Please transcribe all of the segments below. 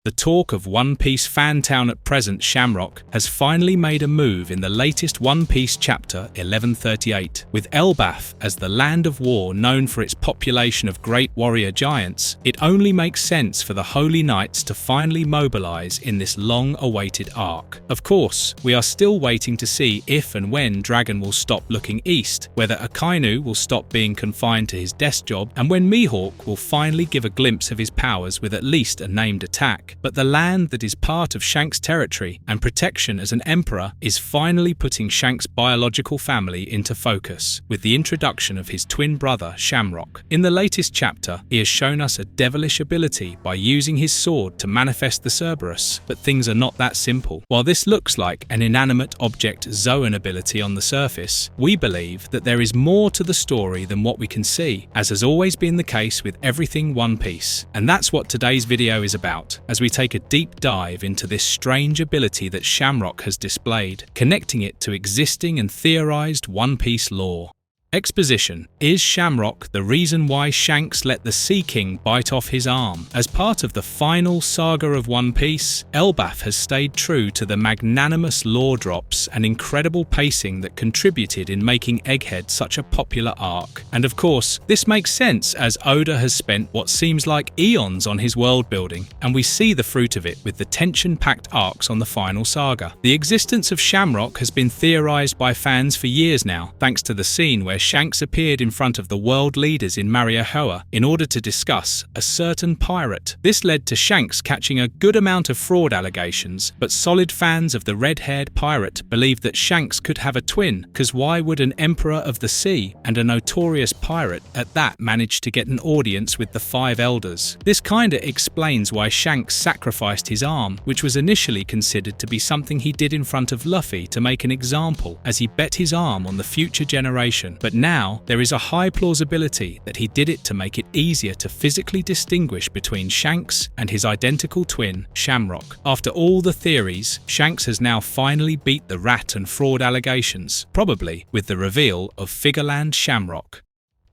The talk of One Piece fan town at present, Shamrock, has finally made a move in the latest One Piece chapter 1138. With Elbaf as the land of war known for its population of great warrior giants, it only makes sense for the Holy Knights to finally mobilize in this long-awaited arc. Of course, we are still waiting to see if and when Dragon will stop looking east, whether Akainu will stop being confined to his desk job, and when Mihawk will finally give a glimpse of his powers with at least a named attack. But the land that is part of Shanks' territory and protection as an emperor is finally putting Shanks' biological family into focus, with the introduction of his twin brother Shamrock. In the latest chapter, he has shown us a devilish ability by using his sword to manifest the Cerberus, but things are not that simple. While this looks like an inanimate object Zoan ability on the surface, we believe that there is more to the story than what we can see, as has always been the case with everything One Piece. And that's what today's video is about, as we take a deep dive into this strange ability that Shamrock has displayed, connecting it to existing and theorized One Piece lore. Exposition. Is Shamrock the reason why Shanks let the Sea King bite off his arm? As part of the final saga of One Piece, Elbaf has stayed true to the magnanimous lore drops and incredible pacing that contributed in making Egghead such a popular arc. And of course, this makes sense as Oda has spent what seems like eons on his world building, and we see the fruit of it with the tension-packed arcs on the final saga. The existence of Shamrock has been theorized by fans for years now, thanks to the scene where Shanks appeared in front of the world leaders in Mariohoa in order to discuss a certain pirate. This led to Shanks catching a good amount of fraud allegations, but solid fans of the red-haired pirate believed that Shanks could have a twin, cause why would an emperor of the sea and a notorious pirate at that manage to get an audience with the Five Elders? This kinda explains why Shanks sacrificed his arm, which was initially considered to be something he did in front of Luffy to make an example, as he bet his arm on the future generation. But now, there is a high plausibility that he did it to make it easier to physically distinguish between Shanks and his identical twin, Shamrock. After all the theories, Shanks has now finally beat the rat and fraud allegations, probably with the reveal of Figarland Shamrock.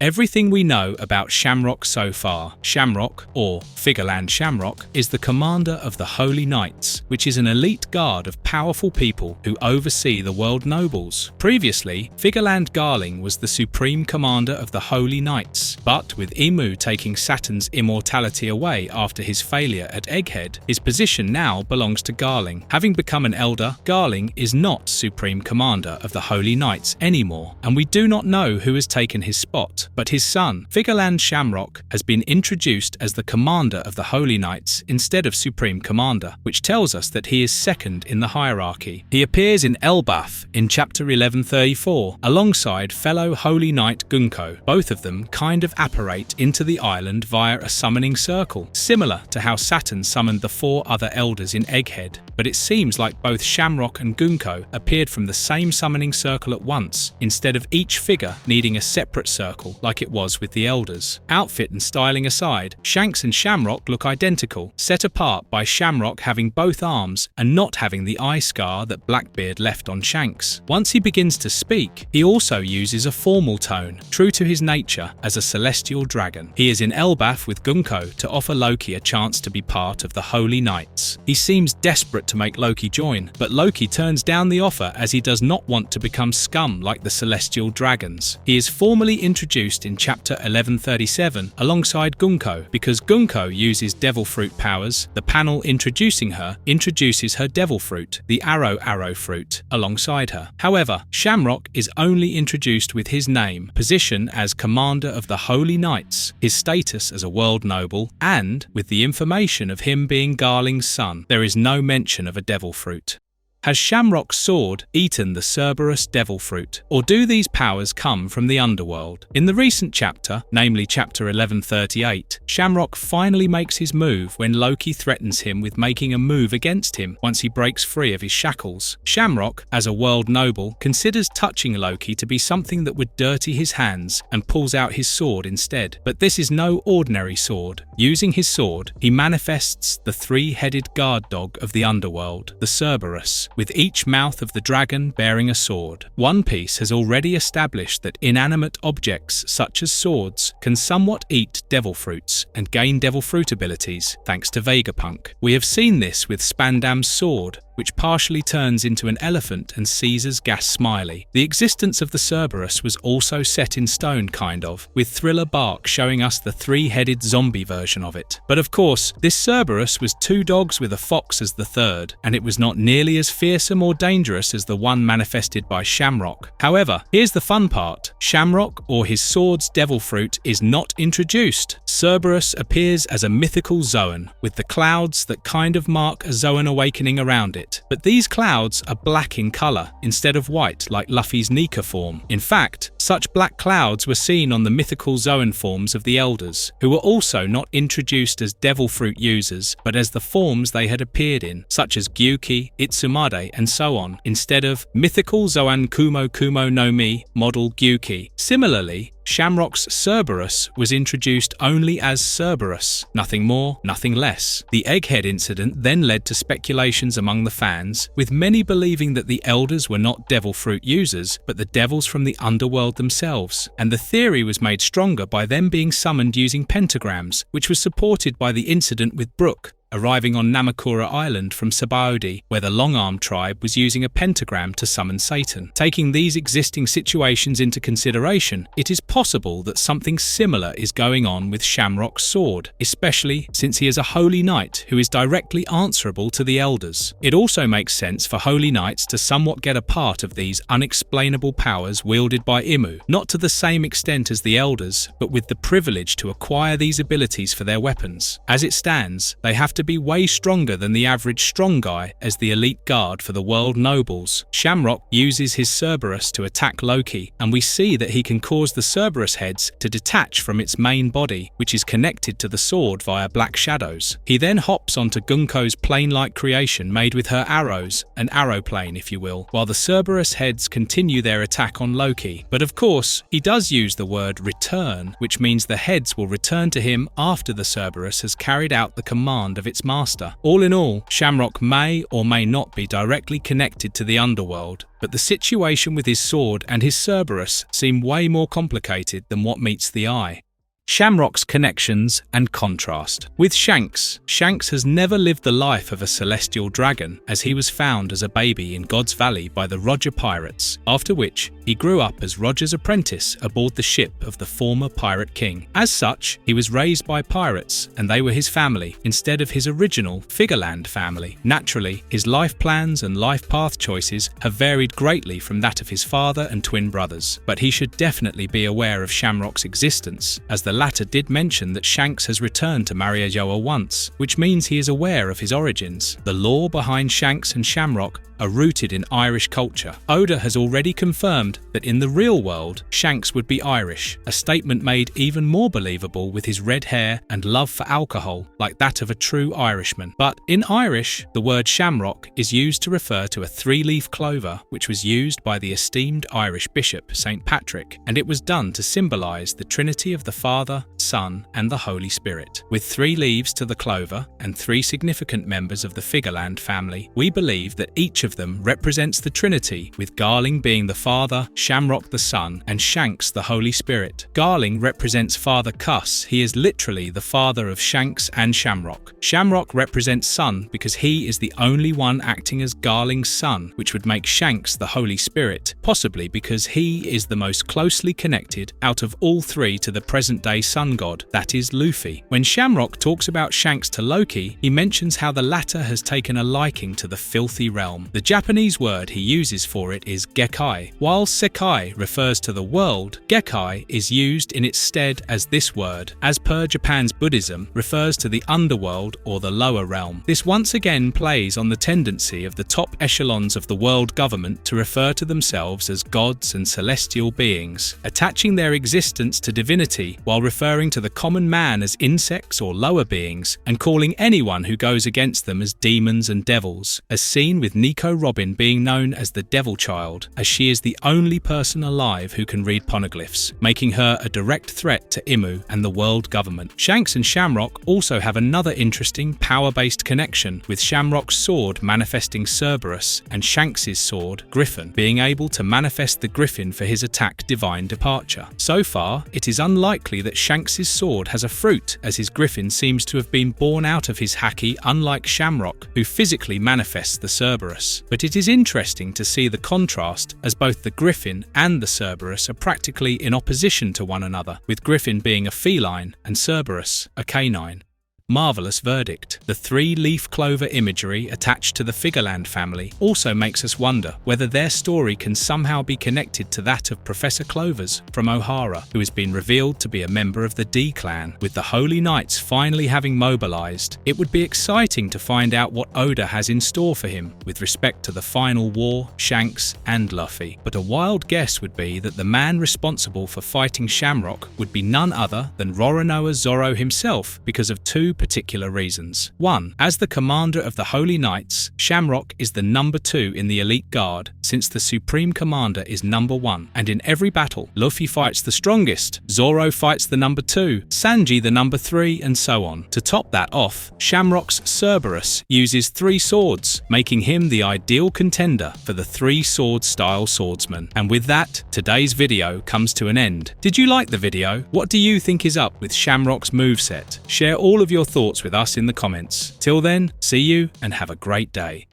Everything we know about Shamrock so far. Shamrock, or Figarland Shamrock, is the commander of the Holy Knights, which is an elite guard of powerful people who oversee the world nobles. Previously, Figarland Garling was the supreme commander of the Holy Knights, but with Imu taking Saturn's immortality away after his failure at Egghead, his position now belongs to Garling. Having become an elder, Garling is not supreme commander of the Holy Knights anymore, and we do not know who has taken his spot. But his son, Figarland Shamrock, has been introduced as the commander of the Holy Knights instead of supreme commander, which tells us that he is second in the hierarchy. He appears in Elbaf in chapter 1134, alongside fellow Holy Knight Gunko. Both of them kind of apparate into the island via a summoning circle, similar to how Saturn summoned the four other elders in Egghead. But it seems like both Shamrock and Gunko appeared from the same summoning circle at once, instead of each figure needing a separate circle like it was with the elders. Outfit and styling aside, Shanks and Shamrock look identical, set apart by Shamrock having both arms and not having the eye scar that Blackbeard left on Shanks. Once he begins to speak, he also uses a formal tone, true to his nature as a celestial dragon. He is in Elbaf with Gunko to offer Loki a chance to be part of the Holy Knights. He seems desperate to make Loki join, but Loki turns down the offer as he does not want to become scum like the celestial dragons. He is formally introduced in chapter 1137 alongside Gunko. Because Gunko uses devil fruit powers, the panel introducing her introduces her devil fruit, the arrow fruit, alongside her. However, Shamrock is only introduced with his name, position as commander of the Holy Knights, his status as a world noble, and with the information of him being Garling's son. There is no mention of a devil fruit. Has Shamrock's sword eaten the Cerberus Devil Fruit, or do these powers come from the Underworld? In the recent chapter, namely chapter 1138, Shamrock finally makes his move when Loki threatens him with making a move against him once he breaks free of his shackles. Shamrock, as a world noble, considers touching Loki to be something that would dirty his hands and pulls out his sword instead. But this is no ordinary sword. Using his sword, he manifests the three-headed guard dog of the Underworld, the Cerberus, with each mouth of the dragon bearing a sword. One Piece has already established that inanimate objects such as swords can somewhat eat devil fruits and gain devil fruit abilities thanks to Vegapunk. We have seen this with Spandam's sword, which partially turns into an elephant, and Caesar's gas smiley. The existence of the Cerberus was also set in stone kind of, with Thriller Bark showing us the three-headed zombie version of it. But of course, this Cerberus was two dogs with a fox as the third, and it was not nearly as fearsome or dangerous as the one manifested by Shamrock. However, here's the fun part. Shamrock, or his sword's devil fruit, is not introduced. Cerberus appears as a mythical Zoan, with the clouds that kind of mark a Zoan awakening around it. But these clouds are black in colour, instead of white like Luffy's Nika form. In fact, such black clouds were seen on the mythical Zoan forms of the Elders, who were also not introduced as devil fruit users, but as the forms they had appeared in, such as Gyuki, Itsumade, and so on, instead of mythical Zoan Kumo Kumo no Mi model Gyuki. Similarly, Shamrock's Cerberus was introduced only as Cerberus, nothing more, nothing less. The Egghead incident then led to speculations among the fans, with many believing that the Elders were not devil fruit users, but the devils from the Underworld themselves, and the theory was made stronger by them being summoned using pentagrams, which was supported by the incident with Brook arriving on Namakura Island from Sabaody, where the Long-Arm tribe was using a pentagram to summon Satan. Taking these existing situations into consideration, it is possible that something similar is going on with Shamrock's sword, especially since he is a Holy Knight who is directly answerable to the Elders. It also makes sense for Holy Knights to somewhat get a part of these unexplainable powers wielded by Imu, not to the same extent as the Elders, but with the privilege to acquire these abilities for their weapons. As it stands, they have to be way stronger than the average strong guy as the elite guard for the world nobles. Shamrock uses his Cerberus to attack Loki, and we see that he can cause the Cerberus heads to detach from its main body, which is connected to the sword via black shadows. He then hops onto Gunko's plane-like creation made with her arrows, an arrow plane if you will, while the Cerberus heads continue their attack on Loki. But of course, he does use the word return, which means the heads will return to him after the Cerberus has carried out the command of its master. All in all, Shamrock may or may not be directly connected to the Underworld, but the situation with his sword and his Cerberus seem way more complicated than what meets the eye. Shamrock's connections and contrast. With Shanks, Shanks has never lived the life of a celestial dragon, as he was found as a baby in God's Valley by the Roger pirates, after which he grew up as Roger's apprentice aboard the ship of the former pirate king. As such, he was raised by pirates, and they were his family, instead of his original Figarland family. Naturally, his life plans and life path choices have varied greatly from that of his father and twin brothers, but he should definitely be aware of Shamrock's existence, as the latter did mention that Shanks has returned to Mariajoa once, which means he is aware of his origins. The lore behind Shanks and Shamrock are rooted in Irish culture. Oda has already confirmed that in the real world, Shanks would be Irish, a statement made even more believable with his red hair and love for alcohol, like that of a true Irishman. But in Irish, the word shamrock is used to refer to a three-leaf clover, which was used by the esteemed Irish bishop, St. Patrick, and it was done to symbolise the Trinity of the Father, Son, and the Holy Spirit. With 3 leaves to the clover and 3 significant members of the Figarland family, we believe that each of them represents the Trinity, with Garling being the Father, Shamrock the Son, and Shanks the Holy Spirit. Garling represents Father Cuss. He is literally the father of Shanks and Shamrock. Shamrock represents Son because he is the only one acting as Garling's son, which would make Shanks the Holy Spirit, possibly because he is the most closely connected out of all 3 to the present-day sun god, that is Luffy. When Shamrock talks about Shanks to Loki, he mentions how the latter has taken a liking to the filthy realm. The Japanese word he uses for it is Gekkai. While Sekai refers to the world, Gekkai is used in its stead as this word, as per Japan's Buddhism, refers to the underworld or the lower realm. This once again plays on the tendency of the top echelons of the world government to refer to themselves as gods and celestial beings, attaching their existence to divinity while referring referring to the common man as insects or lower beings, and calling anyone who goes against them as demons and devils, as seen with Nico Robin being known as the Devil Child, as she is the only person alive who can read poneglyphs, making her a direct threat to Imu and the world government. Shanks and Shamrock also have another interesting power-based connection, with Shamrock's sword manifesting Cerberus and Shanks's sword, Griffin, being able to manifest the Griffin for his attack Divine Departure. So far, it is unlikely that Shanks's sword has a fruit, as his Griffin seems to have been born out of his haki, unlike Shamrock, who physically manifests the Cerberus. But it is interesting to see the contrast, as both the Griffin and the Cerberus are practically in opposition to one another, with Griffin being a feline and Cerberus a canine. Marvelous verdict. The three-leaf clover imagery attached to the Figarland family also makes us wonder whether their story can somehow be connected to that of Professor Clovers from O'Hara, who has been revealed to be a member of the D clan. With the Holy Knights finally having mobilized, it would be exciting to find out what Oda has in store for him with respect to the final war, Shanks and Luffy. But a wild guess would be that the man responsible for fighting Shamrock would be none other than Roronoa Zoro himself, because of two particular reasons. 1. As the commander of the Holy Knights, Shamrock is the number 2 in the elite guard, since the Supreme Commander is number 1, and in every battle, Luffy fights the strongest, Zoro fights the number 2, Sanji the number 3, and so on. To top that off, Shamrock's Cerberus uses 3 swords, making him the ideal contender for the 3-sword style swordsman. And with that, today's video comes to an end. Did you like the video? What do you think is up with Shamrock's moveset? Share all of your thoughts with us in the comments. Till then, see you and have a great day.